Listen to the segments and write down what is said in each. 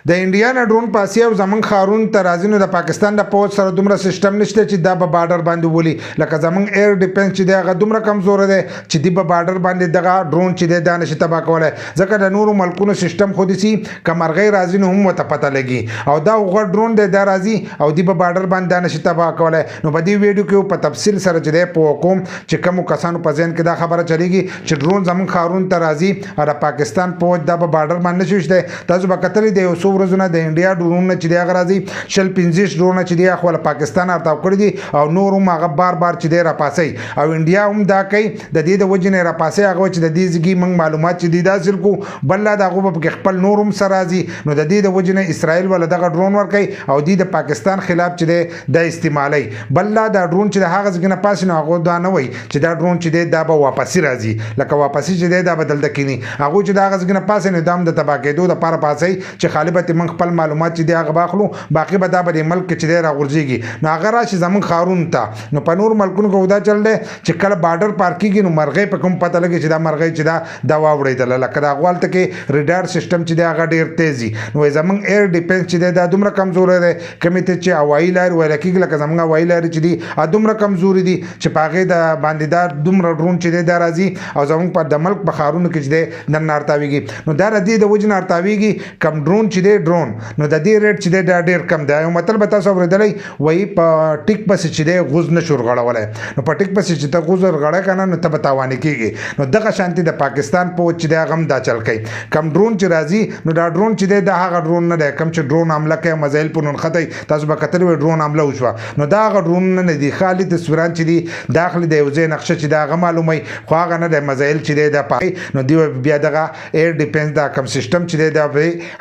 د انډیا نه ډرون پاسي او زمون خارون ته راځي نو د پاکستان د پوځ سره دومره سیستم نشته چې دا په بارډر باندې ولي لکه زمون ایر ډیفنس چې دی هغه دومره کمزور دی چې دی په بارډر باندې دغه ډرون چې دی دا نشي تبا کولای ځکه د نورو ملکونو سیستم خو دي سي کمرغې راځي نو هم وته پته لګي او دا غوړ ډرون دی دا راځي او دی په بارډر باندې دا نشي تبا کولای نو په دې ویډیو کې په تفصیل سره چې دی په کوم چې کوم کسانو په ذهن کې دا خبره چلیږي چې ډرون زمون خارون ته راځي او د پاکستان پوځ دا په بارډر باندې نشي تاسو به کتلې د یو څو ورځې د انډیا ډرونونه چې دی هغه راځي شل 15 ډرونه چې دی خپل پاکستان ارتاو کړی دي او نور هم هغه بار چې دی را پاسي او انډیا هم دا کوي د دې د وجنه را پاسي هغه چې د دې ځګي موږ معلومات چې دی داسل کو بل لا دغه په خپل نور هم سره راځي نو د دې د وجنه اسرائیل ول دغه ډرون ور کوي او د پاکستان خلاف چې دی د استعمالي بل لا د ډرون چې د هغه ځګنه پاس نه هغه دا نه وي چې دا ډرون چې دی دا به واپسی راځي لکه واپسی چې دی دا بدل دکینی هغه چې دا هغه ځګنه پاس نه دام د تبا کېدو د پاره پاسي چې غالبا من خپل معلومات چې دی هغه باخلو باقي به دا به ملک چې دی راغورځيږي نو هغه راشي زمون خارون ته نو په نور ملکونو کو دا چل دی چې کله بارډر پار کیږي نو مرغې په کوم پته لګي چې دا مرغې چې دا واوړېدل لکه دا غوالته کې ریډار سیستم چې دی هغه ډیر تیزی نو زمون ایر ډیفنس چې دی دا دومره کمزور دی کمیته چې هوایي لار ویل کېږي لکه زمون هوایي لار چې دی دومره کمزوري دي چې پاغه د باندې دا دومره ډرون چې دی دا راځي او زمون په د ملک په خارونو کې چې دی نن نارتاويږي نو دا ردی د وجه نارتاويږي کم ډرون چې دی ډرون نو د دې ریټ چې دی ډیر کم دی یو مطلب تاسو ورېدلې وای په ټیک پس چې دی غوز نشور غړولای نو په ټیک پس چې ته غوز غړه کنه نو ته بتاوانی کیږي نو دغه شانتي د پاکستان په چې دی غم دا چل کوي کم ډرون چې راځي نو دا ډرون چې دی د هغه ډرون نه دی کم چې ډرون حمله کوي مزایل په نن خطي تاسو به کتل وي ډرون حمله وشو نو دا هغه ډرون نه دی خالي تصویران چې دی داخلي د یو ځای نقشه چې دا غو معلومي خو هغه نه د مزایل چې دی د پای نو دی بیا دغه ایر ډیفنس دا کم سیستم چې دی دا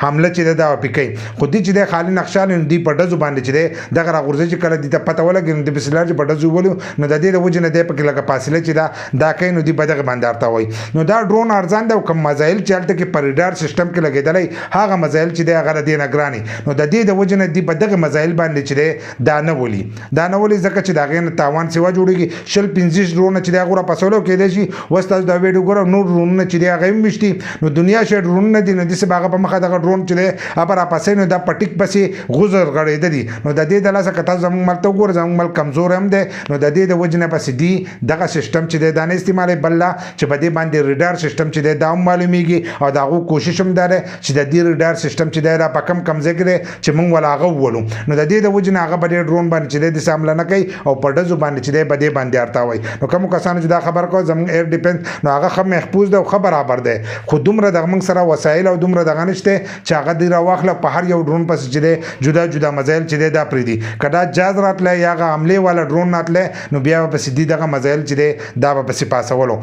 حمله چې دا پکې خو دې چې د خالي نقشه نه دی په دزو باندې چې دغه راغورځي چې کله د پته ولګي د بسلار چې په دزو ولو نو د دې د وجه نه دی په کې لګه فاصله چې دا کین نو دی په دغه باندې ارتا وای نو دا ډرون ارزان دا کوم مزایل چلته کې پر ریډار سیستم کې لګیدلې هغه مزایل چې دی هغه د نه ګرانی نو د دې د وجه نه دی په دغه مزایل باندې چې دا نه ولي ځکه چې دا غین تاوان سیوا جوړیږي شل 15 ډرون چې دا غوړه پسولو کې دی شي وسته دا ویډیو ګور نور ډرون چې دی هغه مشتي نو دنیا شه ډرون نه دی نو د سبا په مخه دغه ډرون چې دی ابر پسې نو دا پټیک پسې غوزر غړې دي نو د دې د لاسه کته زموږ ملته ګور زموږ ملک کمزور هم دی نو د دې د وجنه پسې دی دغه سیستم چې دی دا نه استعمالي بل چې په دې باندې ریډار سیستم چې دی دا معلومیږي او داغه کوشش هم داره چې د دې ریډار سیستم چې دی را په کم ځای کې چې موږ ولاغه ولو نو د دې د وجنه هغه په ډرون باندې چې دی سامل نه کوي او په دزو باندې چې دی په دې باندې ارتا وای نو کوم کسانو چې دا خبر کو زموږ ایر ډیفنس نو هغه خم محفوظ ده او خبر برابر ده خو دومره د موږ سره وسایل او دومره دغه نشته چې هغه دی راوخله په هر یو ډرون پس چې دی جدا جدا مزایل چې دی دا پری دي کدا جاز راتله یا هغه حمله والا ډرون راتله نو بیا په سیدی دغه مزایل چې دی دا په سپاسولو